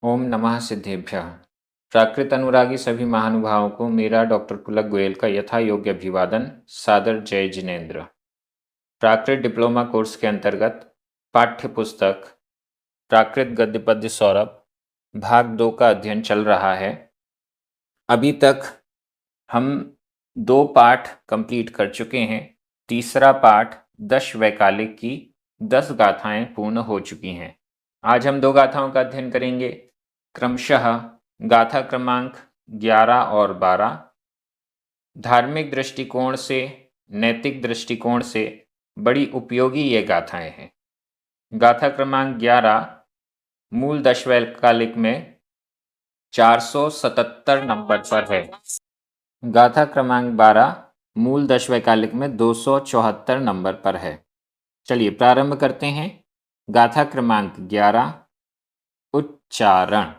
ओम नमः सिद्धेभ्यः। प्राकृत अनुरागी सभी महानुभावों को मेरा डॉक्टर पुलक गोयल का यथा योग्य अभिवादन, सादर जय जिनेन्द्र। प्राकृत डिप्लोमा कोर्स के अंतर्गत पाठ्य पुस्तक प्राकृत गद्य पद्य सौरभ भाग 2 का अध्ययन चल रहा है। अभी तक हम 2 पाठ कंप्लीट कर चुके हैं। तीसरा पाठ 10 वैकालिक की 10 गाथाएं पूर्ण हो चुकी हैं। आज हम 2 गाथाओं का अध्ययन करेंगे, क्रमशः गाथा क्रमांक 11 और 12। धार्मिक दृष्टिकोण से, नैतिक दृष्टिकोण से बड़ी उपयोगी ये गाथाएं हैं। गाथा क्रमांक 11 मूल दशवैकालिक में 477 नंबर पर है। गाथा क्रमांक 12 मूल दशवैकालिक में 274 नंबर पर है। चलिए प्रारंभ करते हैं। गाथा क्रमांक 11। उच्चारण।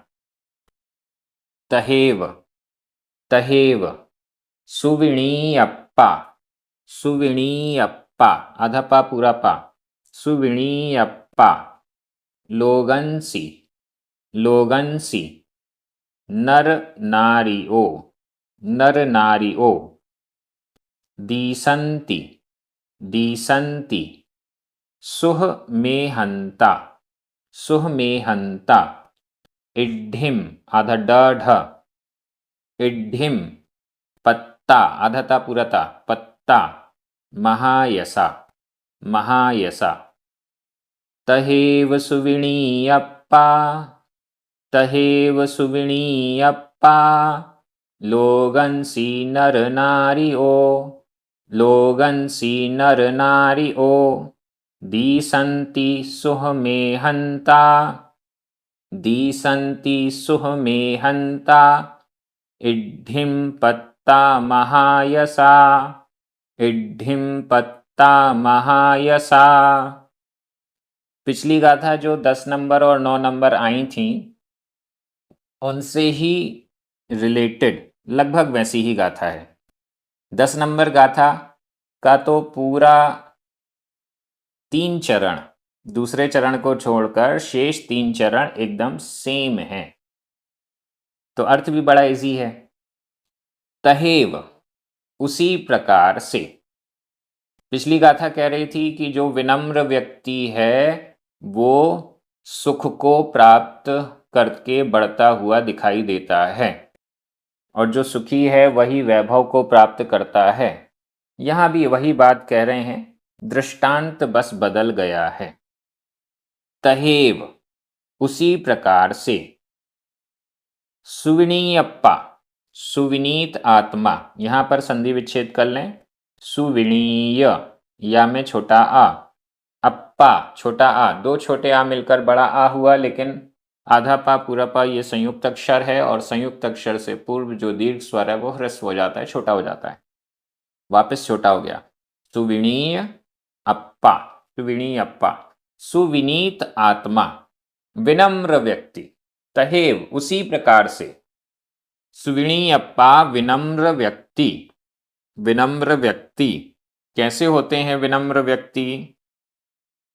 तहेव तहेव सुविणीयप्पा सुविणीयप्पा, आधा पा पूरा पा, सुविणीयप्पा। लोगंसी लोगंसी, नर नारियो नर नारियो। दीसंति दीसंति, सुह मेहंता सुह मेहंता। इड्ढिम, आधा ढ, इड्ढिम। पत्ता, आधा ता पूरा ता, पत्ता। महायसा महायसा। तहेव सुविणीयप्पा तहेव सुविणीयप्पा। लोगंसी नर नारियो लोगंसी नर नारियो। दीसंति सुह मेहंता दीसंति सुह मेहंता। इड्ढिम पत्ता महायसा इड्ढिम पत्ता महायसा। पिछली गाथा जो 10 नंबर और 9 नंबर आई थी, उनसे ही रिलेटेड लगभग वैसी ही गाथा है। 10 नंबर गाथा का तो पूरा 3 चरण, दूसरे चरण को छोड़कर शेष 3 चरण एकदम सेम हैं, तो अर्थ भी बड़ा इजी है। तहेव, उसी प्रकार से। पिछली गाथा कह रही थी कि जो विनम्र व्यक्ति है वो सुख को प्राप्त करके बढ़ता हुआ दिखाई देता है, और जो सुखी है वही वैभव को प्राप्त करता है। यहाँ भी वही बात कह रहे हैं, दृष्टांत बस बदल गया है। तहेव, उसी प्रकार से। सुविणीयप्पा, सुविनीत आत्मा, यहाँ पर संधि विच्छेद कर लें। सुविणीय, या में छोटा आ, अप्पा छोटा आ, 2 छोटे आ मिलकर बड़ा आ हुआ, लेकिन आधा पा पूरा पा ये संयुक्त अक्षर है, और संयुक्त अक्षर से पूर्व जो दीर्घ स्वर है वो ह्रस्व हो जाता है, छोटा हो जाता है, वापस छोटा हो गया। सुविणीय अप्पा सुविणीय अप्पा। सुविनीत आत्मा, विनम्र व्यक्ति। तहेव, उसी प्रकार से। सुविणीयप्पा, विनम्र व्यक्ति। विनम्र व्यक्ति कैसे होते हैं? विनम्र व्यक्ति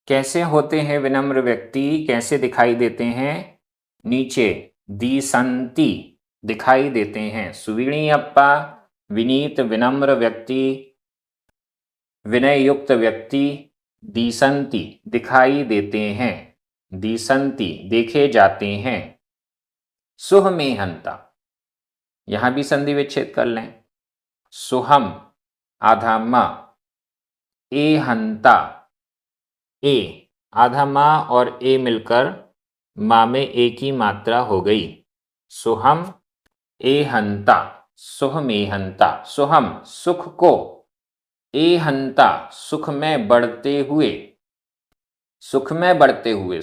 कैसे होते हैं? विनम्र व्यक्ति कैसे दिखाई देते हैं? नीचे दीसंति दिखाई देते हैं। सुविणीयप्पा, विनीत विनम्र व्यक्ति, विनय युक्त व्यक्ति। दीसंति, दिखाई देते हैं। दीसंति, देखे जाते हैं। सुह मेहंता, यहां भी संधि विच्छेद कर लें। सुहम, आधा मा, ए हंता, ए, आधा मा और ए मिलकर मा में एक ही मात्रा हो गई। सुहम ए हंता, सुह मेहंता। सुहम, सुख को। ए हंता, सुख में बढ़ते हुए। सुख में बढ़ते हुए,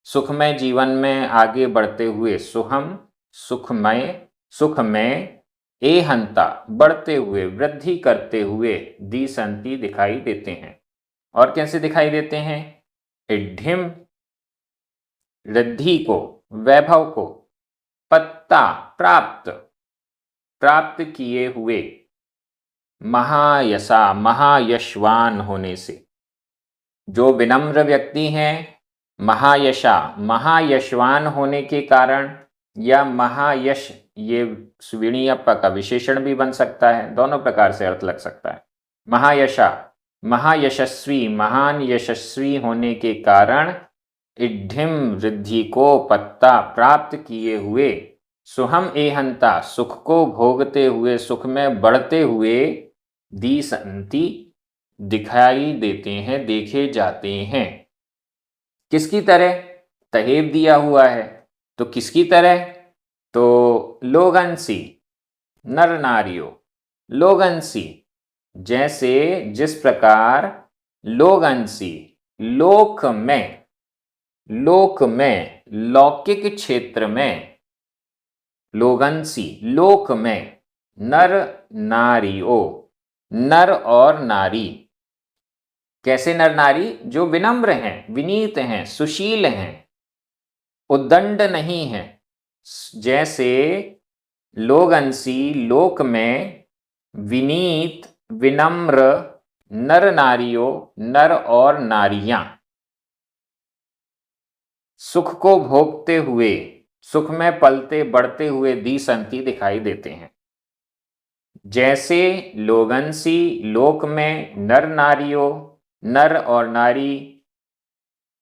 सुखमय जीवन में आगे बढ़ते हुए। सुहम, सुखमय, सुख में। ए हंता, बढ़ते हुए, वृद्धि करते हुए। दीसंति, दिखाई देते हैं। और कैसे दिखाई देते हैं? इड्ढिम, वृद्धि को, वैभव को। पत्ता, प्राप्त, प्राप्त किए हुए। महायसा, महायशवान होने से। जो विनम्र व्यक्ति हैं महायशा, महायशवान होने के कारण, या महायश, ये सुविणी अप्पा का विशेषण भी बन सकता है, दोनों प्रकार से अर्थ लग सकता है। महायशा, महायशस्वी, महान यशस्वी होने के कारण, इड्ढिम रिद्धि को पत्ता प्राप्त किए हुए, सुहम एहंता सुख को भोगते हुए, सुख में बढ़ते हुए, दिसंति दिखाई देते हैं, देखे जाते हैं। किसकी तरह? तहेब दिया हुआ है, तो किसकी तरह? तो लोगंसी, नर नारियों, लोगंसी, जैसे जिस प्रकार लोगंसी, लोक में, लोक में, लौकिक क्षेत्र में, लोगंसी, लोक में, नर नारियों, नर और नारी। कैसे नर नारी? जो विनम्र हैं, विनीत हैं, सुशील हैं, उद्दंड नहीं हैं। जैसे लोगंसी, लोक में विनीत, विनम्र नर नारियों, नर और नारियां, सुख को भोगते हुए, सुख में पलते बढ़ते हुए दिसंती दिखाई देते हैं। जैसे लोगंसी, लोक में नर नारियों, नर और नारी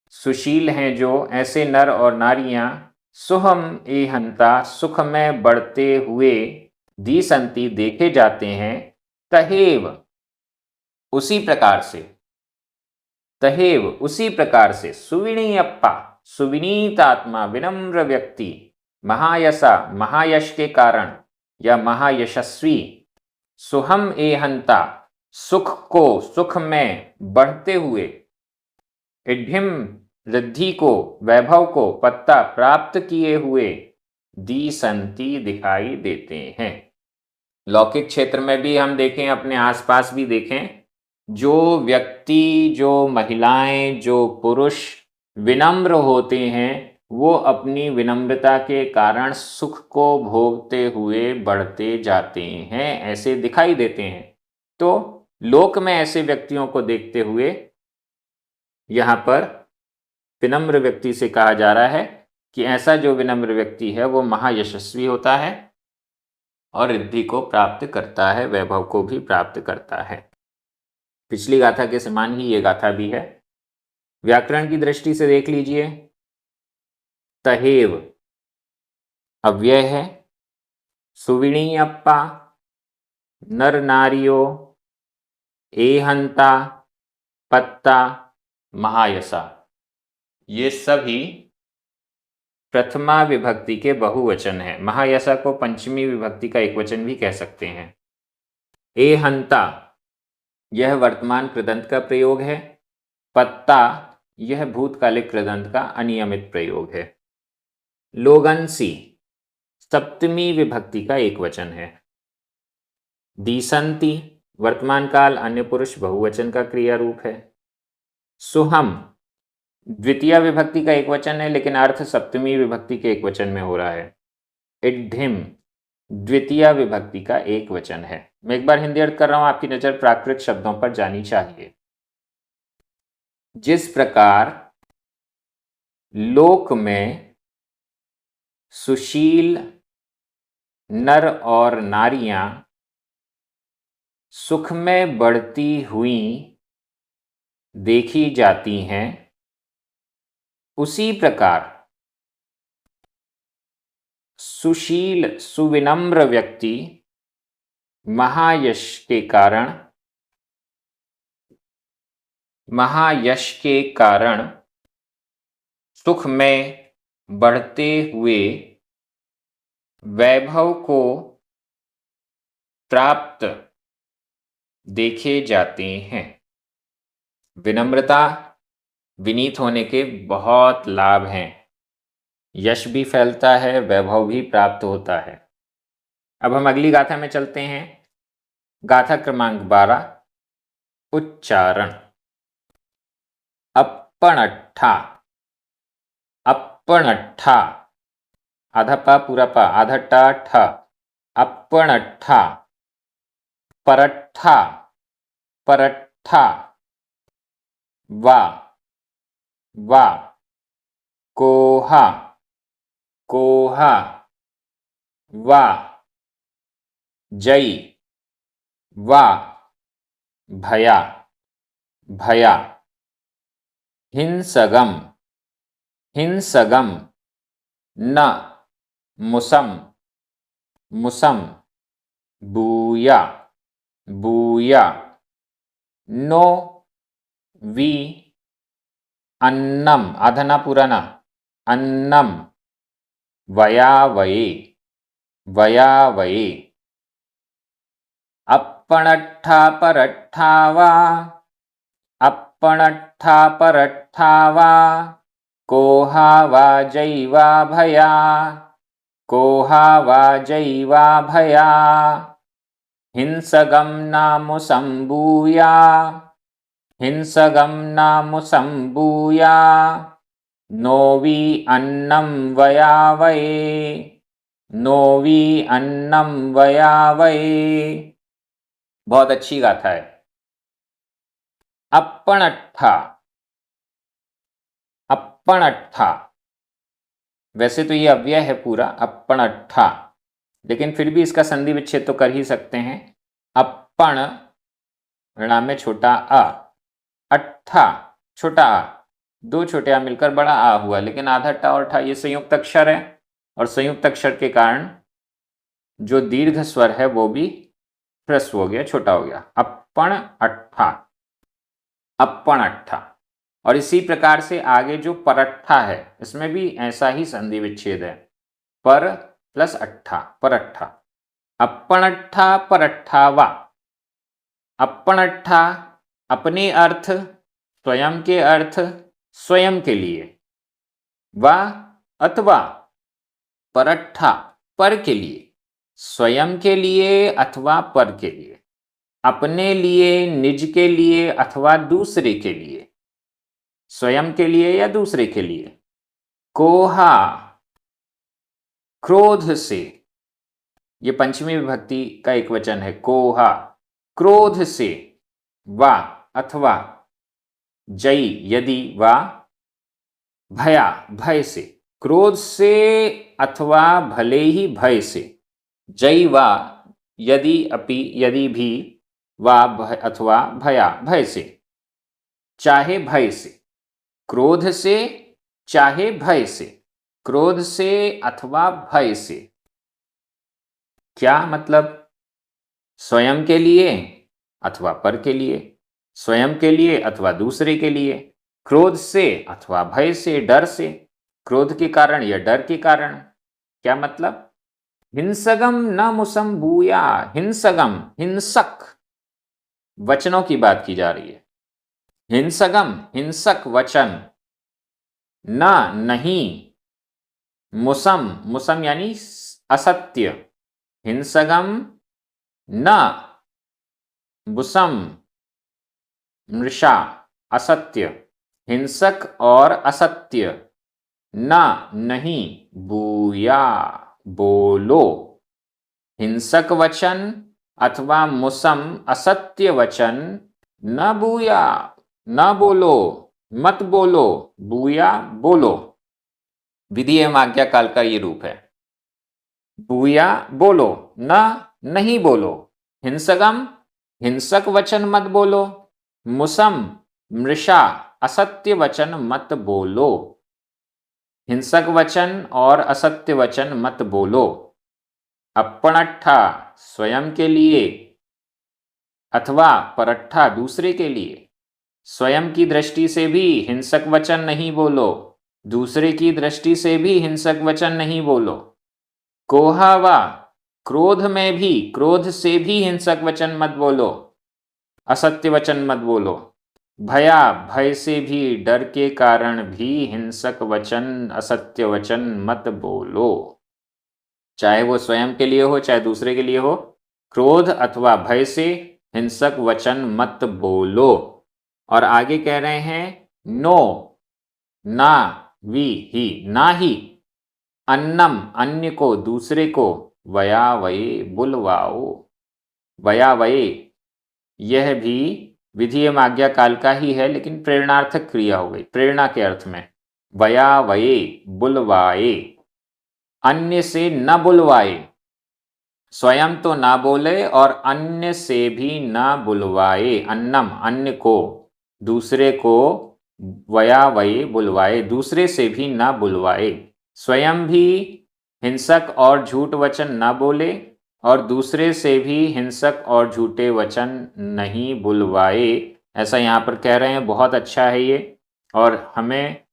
सुशील हैं जो, ऐसे नर और नारियां सुहम एहंता सुख में बढ़ते हुए, दिसंती देखे जाते हैं। तहेव उसी प्रकार से, तहेव उसी प्रकार से, सुविणी अप्पा सुविनीत आत्मा, विनम्र व्यक्ति, महायसा महायश के कारण या महायशस्वी, सुहम एहंता सुख को, सुख में बढ़ते हुए, इड्ढिम रिद्धि को, वैभव को, पत्ता प्राप्त किए हुए, दिसंती दिखाई देते हैं। लौकिक क्षेत्र में भी हम देखें, अपने आसपास भी देखें, जो व्यक्ति, जो महिलाएं, जो पुरुष विनम्र होते हैं, वो अपनी विनम्रता के कारण सुख को भोगते हुए बढ़ते जाते हैं, ऐसे दिखाई देते हैं। तो लोक में ऐसे व्यक्तियों को देखते हुए यहाँ पर विनम्र व्यक्ति से कहा जा रहा है कि ऐसा जो विनम्र व्यक्ति है वो महायशस्वी होता है और रिद्धि को प्राप्त करता है, वैभव को भी प्राप्त करता है। पिछली गाथा के समान ही ये गाथा भी है। व्याकरण की दृष्टि से देख लीजिए, तहेव अव्यय है, सुविणी अप्पा नर नारियों, एहंता पत्ता, महायसा, ये सभी प्रथमा विभक्ति के बहुवचन हैं। महायसा को पंचमी विभक्ति का एकवचन भी कह सकते हैं। एहंता यह वर्तमान कृदंत का प्रयोग है। पत्ता यह भूतकालिक कृदंत का अनियमित प्रयोग है। लोगंसी सप्तमी विभक्ति का एकवचन है। दिसंती वर्तमान काल अन्य पुरुष बहुवचन का क्रिया रूप है। सुहम द्वितीय विभक्ति का एकवचन है, लेकिन अर्थ सप्तमी विभक्ति के एकवचन में हो रहा है। इड्ढिम द्वितीय विभक्ति का एकवचन है। मैं एक बार हिंदी अर्थ कर रहा हूं, आपकी नजर प्राकृत शब्दों पर जानी चाहिए। जिस प्रकार लोक में सुशील नर और नारियां सुख में बढ़ती हुई देखी जाती हैं, उसी प्रकार सुशील सुविनम्र व्यक्ति महायश के कारण सुख में बढ़ते हुए वैभव को प्राप्त देखे जाते हैं। विनम्रता, विनीत होने के बहुत लाभ हैं। यश भी फैलता है, वैभव भी प्राप्त होता है। अब हम अगली गाथा में चलते हैं। गाथा क्रमांक 12, उच्चारण। अप्पणट्ठा, अप्पणट्ठा, आधा पा पूरा पा, आधा टा ठा, अप्पणट्ठा। परट्ठा, परट्ठा, वा, वा, कोहा, कोहा, वा, जई, वा, भया, भया, हिंसगम, हिंसगम, न, मुसम, मुसम, बूया, बूया, नो, वी, अन्नम, आधा ना पूरा ना, अन्नम, वयावये, वयावये, अप्पणट्ठा परट्ठा वा, अप्पणट्ठा परट्ठा वा, कोहा वा जैवा भया, कोहा वा जैवा भया, हिंसगम नामुसंबूया, हिंसगम नामुसंबूया, नोवी अन्नम वयावये, नोवी अन्नम वयावये। बहुत अच्छी गाथा है। अप्पणट्ठा, अप्पणट्ठा, वैसे तो ये अव्यय है पूरा अप्पणट्ठा, लेकिन फिर भी इसका संधि विच्छेद तो कर ही सकते हैं। अप्पण ऋणाम में छोटा अ, अट्ठा छोटा आ, दो छोटे आ मिलकर बड़ा आ हुआ, लेकिन आधा टा और ठा ये संयुक्त अक्षर है, और संयुक्त अक्षर के कारण जो दीर्घ स्वर है वो भी ह्रस्व हो गया, छोटा हो गया। अप्पण अट्ठा, अप्पण अट्ठा। और इसी प्रकार से आगे जो परट्ठा है इसमें भी ऐसा ही संधि विच्छेद है, पर प्लस अट्ठा, परट्ठा। अप्पणट्ठा परट्ठा वा, अप्पणट्ठा अपने अर्थ, स्वयं के अर्थ, स्वयं के लिए, वा अथवा परट्ठा पर के लिए, स्वयं के लिए अथवा पर के लिए, अपने लिए, निज के लिए अथवा दूसरे के लिए, स्वयं के लिए या दूसरे के लिए। कोहा क्रोध से, ये पंचमी विभक्ति का एक वचन है, कोहा क्रोध से, वा अथवा, जई यदि, वा भया भय से, क्रोध से अथवा भले ही भय से, जई वा यदि अपि यदि भी, वा भय अथवा भया भय से, चाहे भय से, क्रोध से चाहे भय से, क्रोध से अथवा भय से। क्या मतलब? स्वयं के लिए अथवा पर के लिए, स्वयं के लिए अथवा दूसरे के लिए, क्रोध से अथवा भय से, डर से, क्रोध के कारण या डर के कारण। क्या मतलब? हिंसगम न मुसंबूया, हिंसगम हिंसक वचनों की बात की जा रही है। हिंसगम हिंसक वचन, न नहीं, मुसम मुसम यानी असत्य, हिंसगम न, मुसम मृषा असत्य, हिंसक और असत्य, न नहीं, बूया बोलो। हिंसक वचन अथवा मुसम असत्य वचन न बूया, न बोलो, मत बोलो, बूया बोलो। विधि एवं आज्ञा काल का ये रूप है। बूया बोलो, न नहीं बोलो, हिंसगम हिंसक वचन मत बोलो, मुसम मृषा असत्य वचन मत बोलो। हिंसक वचन और असत्य वचन मत बोलो। अप्पणट्ठा स्वयं के लिए अथवा परट्ठा दूसरे के लिए, स्वयं की दृष्टि से भी हिंसक वचन नहीं बोलो, दूसरे की दृष्टि से भी हिंसक वचन नहीं बोलो। कोहावा क्रोध में भी, क्रोध से भी हिंसक वचन मत बोलो, असत्य वचन मत बोलो। भया भय से भी, डर के कारण भी हिंसक वचन असत्य वचन मत बोलो, चाहे वो स्वयं के लिए हो चाहे दूसरे के लिए हो। क्रोध अथवा भय से हिंसक वचन मत बोलो। और आगे कह रहे हैं नो, ना, वी ही, ना ही, अन्नम अन्य को, दूसरे को, वयावये बुलवाओ। वयावये यह भी विधि एवं आज्ञा काल का ही है, लेकिन प्रेरणार्थक क्रिया हो गई, प्रेरणा के अर्थ में। वयावये बुलवाए, अन्य से न बुलवाए, स्वयं तो ना बोले और अन्य से भी ना बुलवाए, अन्नम अन्य को, दूसरे को, वयावये बुलवाए, दूसरे से भी ना बुलवाए, स्वयं भी हिंसक और झूठ वचन न बोले और दूसरे से भी हिंसक और झूठे वचन नहीं बुलवाए। ऐसा यहाँ पर कह रहे हैं, बहुत अच्छा है ये। और हमें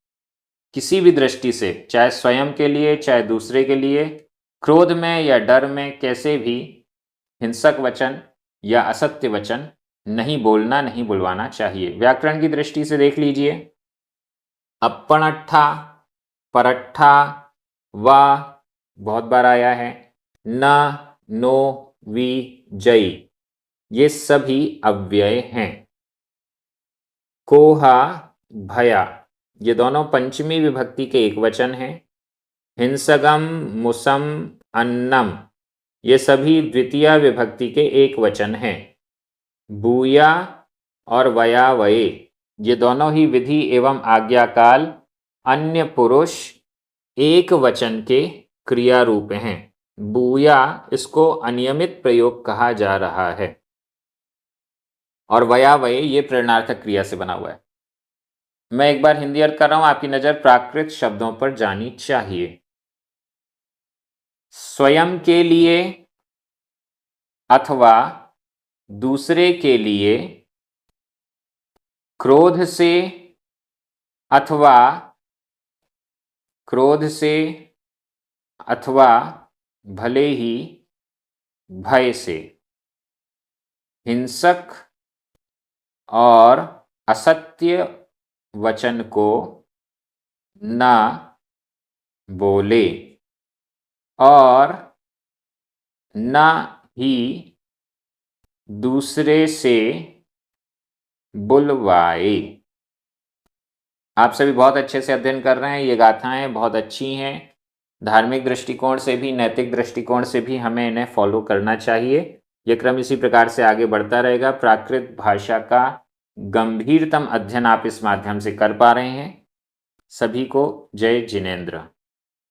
किसी भी दृष्टि से, चाहे स्वयं के लिए चाहे दूसरे के लिए, क्रोध में या डर में कैसे भी हिंसक वचन या असत्य वचन नहीं बोलना, नहीं बुलवाना चाहिए। व्याकरण की दृष्टि से देख लीजिए, अपणट्ठा, परट्ठा, वा बहुत बार आया है, न, नो, वी, जई, ये सभी अव्यय हैं। कोहा, भया, ये दोनों पंचमी विभक्ति के एक वचन हैं। हिंसगम, मुसम, अन्नम, ये सभी द्वितीय विभक्ति के एक वचन हैं। भूया और वयावये, ये दोनों ही विधि एवं आज्ञाकाल अन्य पुरुष एक वचन के क्रिया रूप हैं। बूया, इसको अनियमित प्रयोग कहा जा रहा है, और वयावये ये प्रेरणार्थक क्रिया से बना हुआ है। मैं एक बार हिंदी अर्थ कर रहा हूं, आपकी नजर प्राकृत शब्दों पर जानी चाहिए। स्वयं के लिए अथवा दूसरे के लिए, क्रोध से अथवा भले ही भय से, हिंसक और असत्य वचन को न बोले और न ही दूसरे से बुलवाए। आप सभी बहुत अच्छे से अध्ययन कर रहे हैं, ये गाथाएं बहुत अच्छी हैं। धार्मिक दृष्टिकोण से भी, नैतिक दृष्टिकोण से भी हमें इन्हें फॉलो करना चाहिए। यह क्रम इसी प्रकार से आगे बढ़ता रहेगा। प्राकृत भाषा का गंभीरतम अध्ययन आप इस माध्यम से कर पा रहे हैं। सभी को जय जिनेंद्र।